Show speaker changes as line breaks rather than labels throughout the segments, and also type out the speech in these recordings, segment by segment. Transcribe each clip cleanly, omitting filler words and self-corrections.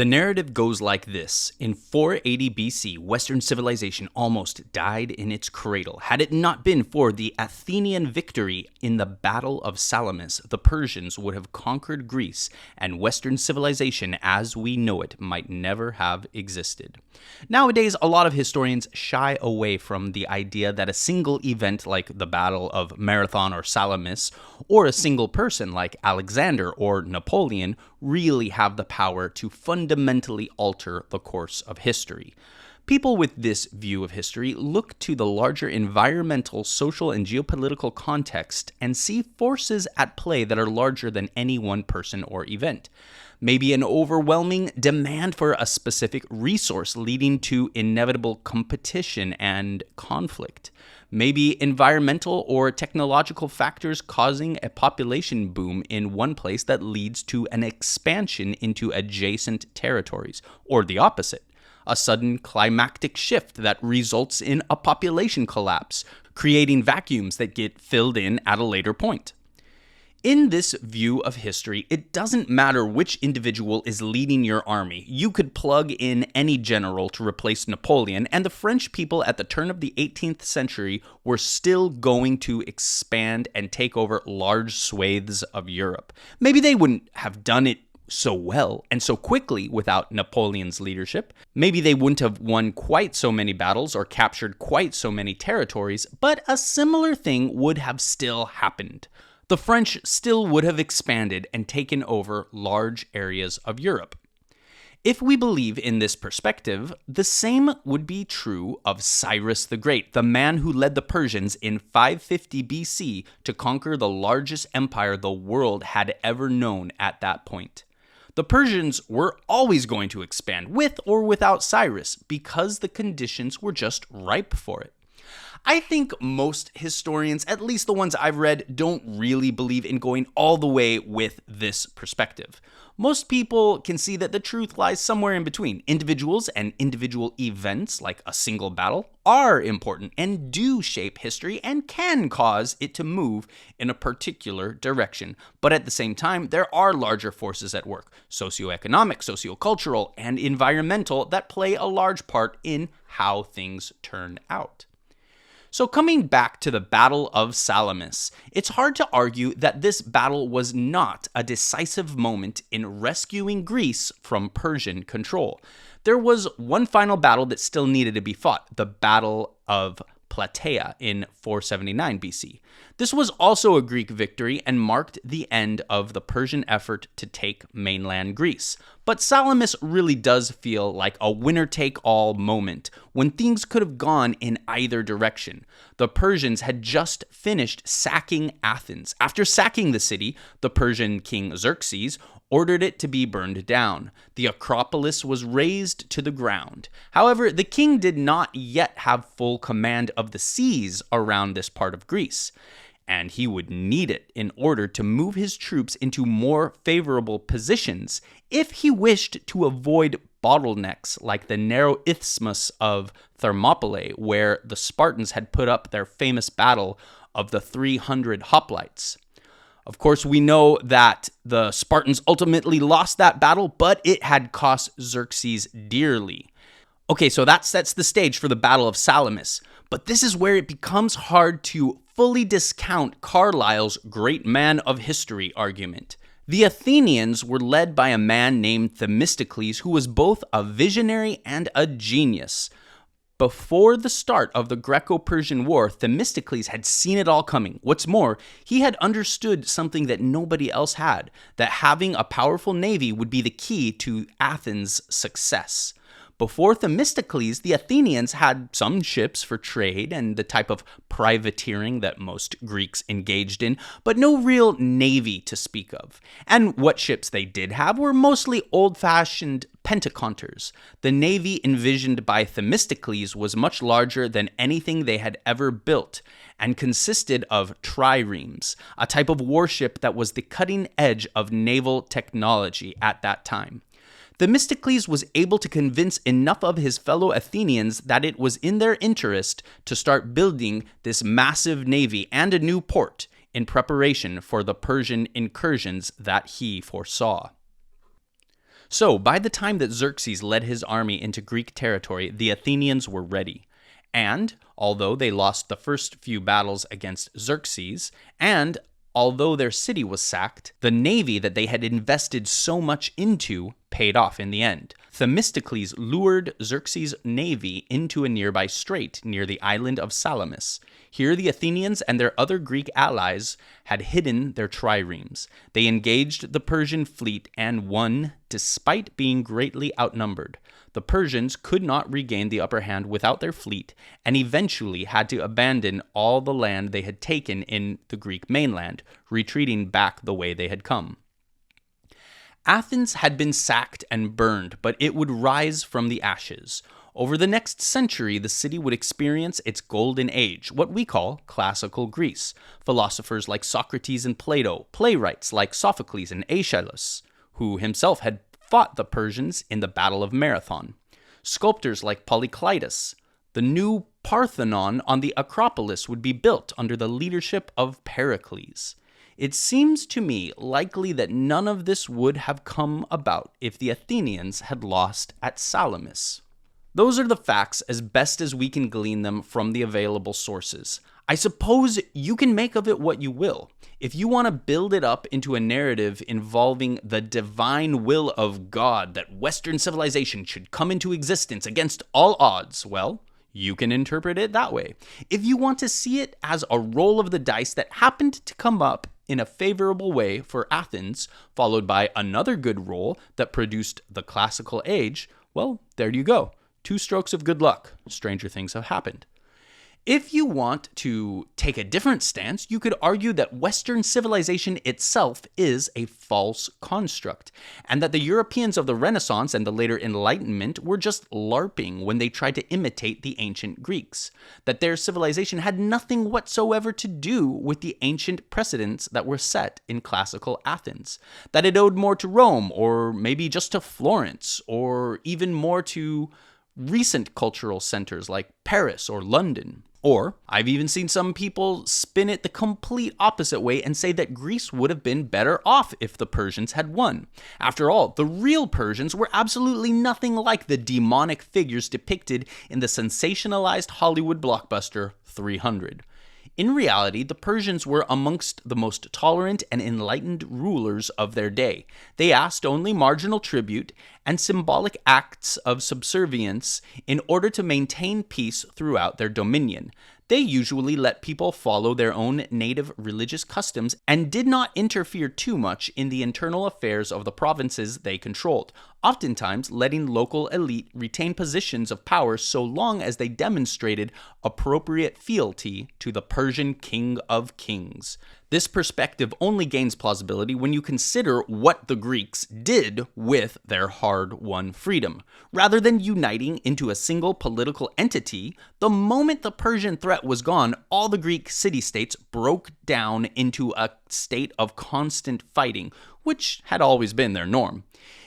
The narrative goes like this. In 480 BC, Western civilization almost died in its cradle. Had it not been for the Athenian victory in the Battle of Salamis, the Persians would have conquered Greece, and Western civilization as we know it might never have existed. Nowadays, a lot of historians shy away from the idea that a single event like the Battle of Marathon or Salamis, or a single person like Alexander or Napoleon, really have the power to fundamentally alter the course of history. People with this view of history look to the larger environmental, social, and geopolitical context and see forces at play that are larger than any one person or event. Maybe an overwhelming demand for a specific resource leading to inevitable competition and conflict. Maybe environmental or technological factors causing a population boom in one place that leads to an expansion into adjacent territories, or the opposite. A sudden climactic shift that results in a population collapse, creating vacuums that get filled in at a later point. In this view of history, it doesn't matter which individual is leading your army. You could plug in any general to replace Napoleon, and the French people at the turn of the 18th century were still going to expand and take over large swathes of Europe. Maybe they wouldn't have done it so well and so quickly without Napoleon's leadership. Maybe they wouldn't have won quite so many battles or captured quite so many territories, but a similar thing would have still happened. The French still would have expanded and taken over large areas of Europe. If we believe in this perspective, the same would be true of Cyrus the Great, the man who led the Persians in 550 BC to conquer the largest empire the world had ever known at that point. The Persians were always going to expand, with or without Cyrus, because the conditions were just ripe for it. I think most historians, at least the ones I've read, don't really believe in going all the way with this perspective. Most people can see that the truth lies somewhere in between. Individuals and individual events, like a single battle, are important and do shape history and can cause it to move in a particular direction. But at the same time, there are larger forces at work, socioeconomic, sociocultural, and environmental, that play a large part in how things turn out. So coming back to the Battle of Salamis, it's hard to argue that this battle was not a decisive moment in rescuing Greece from Persian control. There was one final battle that still needed to be fought, the Battle of Plataea in 479 BC. This was also a Greek victory and marked the end of the Persian effort to take mainland Greece. But Salamis really does feel like a winner-take-all moment when things could have gone in either direction. The Persians had just finished sacking Athens. After sacking the city, the Persian king Xerxes ordered it to be burned down. The Acropolis was razed to the ground. However, the king did not yet have full command of the seas around this part of Greece, and he would need it in order to move his troops into more favorable positions if he wished to avoid bottlenecks like the narrow isthmus of Thermopylae, where the Spartans had put up their famous battle of the 300 hoplites. Of course, we know that the Spartans ultimately lost that battle, but it had cost Xerxes dearly. Okay, so that sets the stage for the Battle of Salamis, but this is where it becomes hard to fully discount Carlyle's great man of history argument. The Athenians were led by a man named Themistocles, who was both a visionary and a genius. Before the start of the Greco-Persian War, Themistocles had seen it all coming. What's more, he had understood something that nobody else had, that having a powerful navy would be the key to Athens' success. Before Themistocles, the Athenians had some ships for trade and the type of privateering that most Greeks engaged in, but no real navy to speak of. And what ships they did have were mostly old-fashioned pentaconters. The navy envisioned by Themistocles was much larger than anything they had ever built, and consisted of triremes, a type of warship that was the cutting edge of naval technology at that time. Themistocles was able to convince enough of his fellow Athenians that it was in their interest to start building this massive navy and a new port in preparation for the Persian incursions that he foresaw. So, by the time that Xerxes led his army into Greek territory, the Athenians were ready. And, although they lost the first few battles against Xerxes, and although their city was sacked, the navy that they had invested so much into paid off in the end. Themistocles lured Xerxes' navy into a nearby strait near the island of Salamis. Here the Athenians and their other Greek allies had hidden their triremes. They engaged the Persian fleet and won despite being greatly outnumbered. The Persians could not regain the upper hand without their fleet and eventually had to abandon all the land they had taken in the Greek mainland, retreating back the way they had come. Athens had been sacked and burned, but it would rise from the ashes. Over the next century, the city would experience its golden age, what we call classical Greece. Philosophers like Socrates and Plato, playwrights like Sophocles and Aeschylus, who himself had fought the Persians in the Battle of Marathon. Sculptors like Polykleitos. The new Parthenon on the Acropolis would be built under the leadership of Pericles. It seems to me likely that none of this would have come about if the Athenians had lost at Salamis. Those are the facts as best as we can glean them from the available sources. I suppose you can make of it what you will. If you want to build it up into a narrative involving the divine will of God that Western civilization should come into existence against all odds, well, you can interpret it that way. If you want to see it as a roll of the dice that happened to come up in a favorable way for Athens, followed by another good roll that produced the classical age, well, there you go. 2 strokes of good luck. Stranger things have happened. If you want to take a different stance, you could argue that Western civilization itself is a false construct, and that the Europeans of the Renaissance and the later Enlightenment were just LARPing when they tried to imitate the ancient Greeks, that their civilization had nothing whatsoever to do with the ancient precedents that were set in classical Athens, that it owed more to Rome, or maybe just to Florence, or even more to recent cultural centers like Paris or London. Or, I've even seen some people spin it the complete opposite way and say that Greece would have been better off if the Persians had won. After all, the real Persians were absolutely nothing like the demonic figures depicted in the sensationalized Hollywood blockbuster 300. In reality, the Persians were amongst the most tolerant and enlightened rulers of their day. They asked only marginal tribute and symbolic acts of subservience in order to maintain peace throughout their dominion. They usually let people follow their own native religious customs and did not interfere too much in the internal affairs of the provinces they controlled, oftentimes letting local elite retain positions of power so long as they demonstrated appropriate fealty to the Persian king of kings. This perspective only gains plausibility when you consider what the Greeks did with their hard-won freedom. Rather than uniting into a single political entity, the moment the Persian threat was gone, all the Greek city-states broke down into a state of constant fighting, which had always been their norm.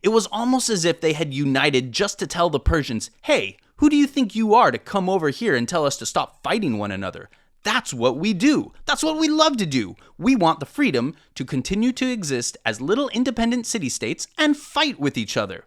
It was almost as if they had united just to tell the Persians, hey, who do you think you are to come over here and tell us to stop fighting one another? That's what we do. That's what we love to do. We want the freedom to continue to exist as little independent city-states and fight with each other.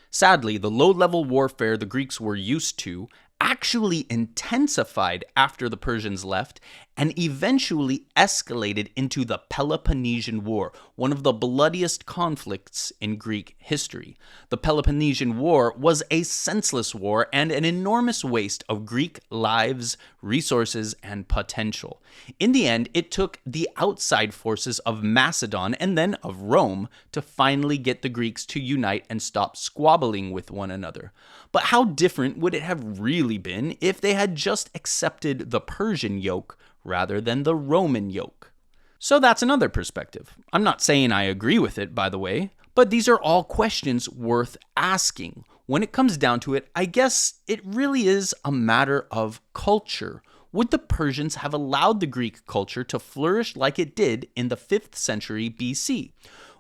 Sadly, the low-level warfare the Greeks were used to actually intensified after the Persians left and eventually escalated into the Peloponnesian War, one of the bloodiest conflicts in Greek history. The Peloponnesian War was a senseless war and an enormous waste of Greek lives, resources, and potential. In the end, it took the outside forces of Macedon and then of Rome to finally get the Greeks to unite and stop squabbling with one another. But how different would it have really been if they had just accepted the Persian yoke rather than the Roman yoke? So that's another perspective. I'm not saying I agree with it, by the way, but these are all questions worth asking. When it comes down to it, I guess it really is a matter of culture. Would the Persians have allowed the Greek culture to flourish like it did in the 5th century BC?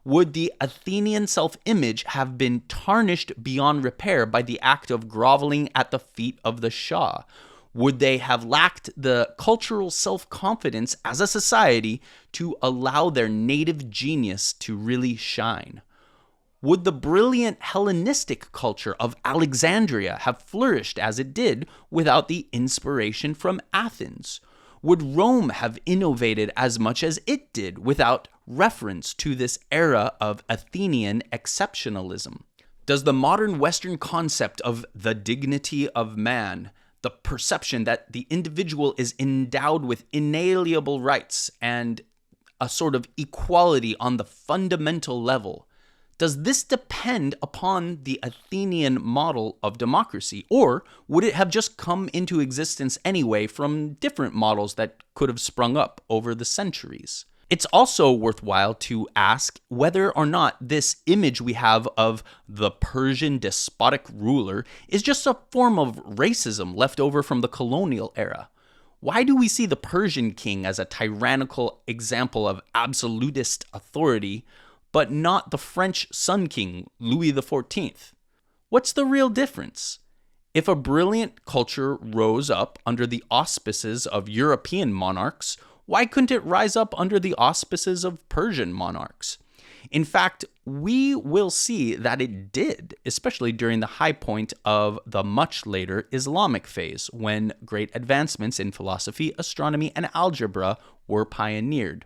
Would the Athenian self-image have been tarnished beyond repair by the act of groveling at the feet of the Shah? Would they have lacked the cultural self-confidence as a society to allow their native genius to really shine? Would the brilliant Hellenistic culture of Alexandria have flourished as it did without the inspiration from Athens? Would Rome have innovated as much as it did without reference to this era of Athenian exceptionalism? Does the modern Western concept of the dignity of man, the perception that the individual is endowed with inalienable rights and a sort of equality on the fundamental level, does this depend upon the Athenian model of democracy, or would it have just come into existence anyway from different models that could have sprung up over the centuries? It's also worthwhile to ask whether or not this image we have of the Persian despotic ruler is just a form of racism left over from the colonial era. Why do we see the Persian king as a tyrannical example of absolutist authority, but not the French Sun King, Louis XIV? What's the real difference? If a brilliant culture rose up under the auspices of European monarchs, why couldn't it rise up under the auspices of Persian monarchs? In fact, we will see that it did, especially during the high point of the much later Islamic phase, when great advancements in philosophy, astronomy, and algebra were pioneered.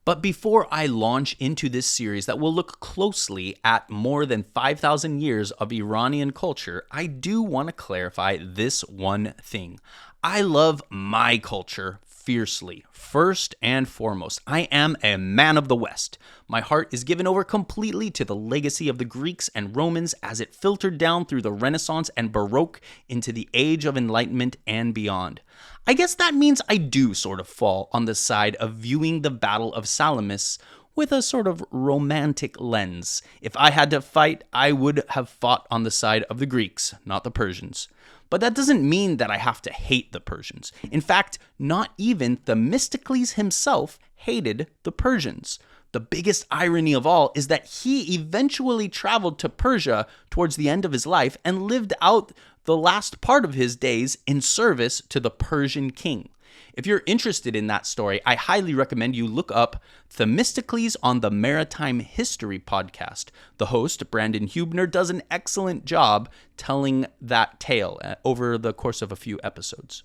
But before I launch into this series that will look closely at more than 5,000 years of Iranian culture, I do want to clarify this one thing. I love my culture fiercely. First and foremost, I am a man of the West. My heart is given over completely to the legacy of the Greeks and Romans as it filtered down through the Renaissance and Baroque into the Age of Enlightenment and beyond. I guess that means I do sort of fall on the side of viewing the Battle of Salamis with a sort of romantic lens. If I had to fight, I would have fought on the side of the Greeks, not the Persians. But that doesn't mean that I have to hate the Persians. In fact, not even Themistocles himself hated the Persians. The biggest irony of all is that he eventually traveled to Persia towards the end of his life and lived out the last part of his days in service to the Persian king. If you're interested in that story, I highly recommend you look up Themistocles on the Maritime History Podcast. The host, Brandon Hubner, does an excellent job telling that tale over the course of a few episodes.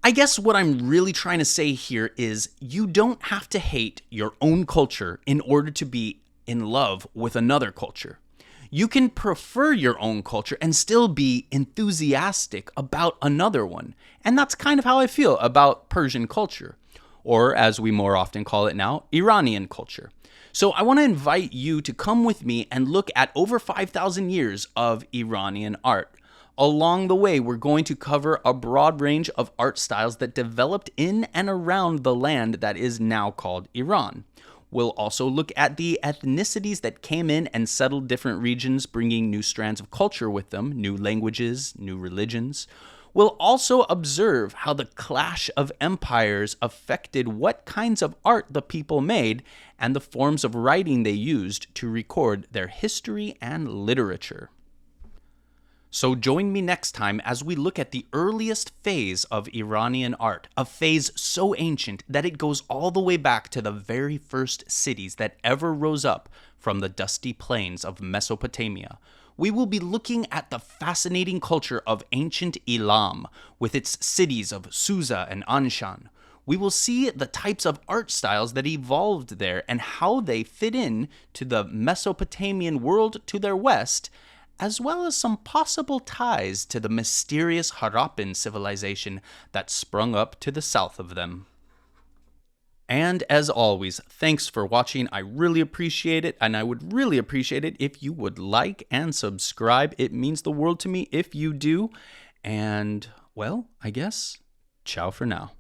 I guess what I'm really trying to say here is you don't have to hate your own culture in order to be in love with another culture. You can prefer your own culture and still be enthusiastic about another one. And that's kind of how I feel about Persian culture, or as we more often call it now, Iranian culture. So I want to invite you to come with me and look at over 5,000 years of Iranian art. Along the way, we're going to cover a broad range of art styles that developed in and around the land that is now called Iran. We'll also look at the ethnicities that came in and settled different regions, bringing new strands of culture with them, new languages, new religions. We'll also observe how the clash of empires affected what kinds of art the people made and the forms of writing they used to record their history and literature. So join me next time as we look at the earliest phase of Iranian art, a phase so ancient that it goes all the way back to the very first cities that ever rose up from the dusty plains of Mesopotamia. We will be looking at the fascinating culture of ancient Elam, with its cities of Susa and Anshan. We will see the types of art styles that evolved there and how they fit in to the Mesopotamian world to their west, as well as some possible ties to the mysterious Harappan civilization that sprung up to the south of them. And as always, thanks for watching. I really appreciate it, and I would really appreciate it if you would like and subscribe. It means the world to me if you do. And, well, I guess, ciao for now.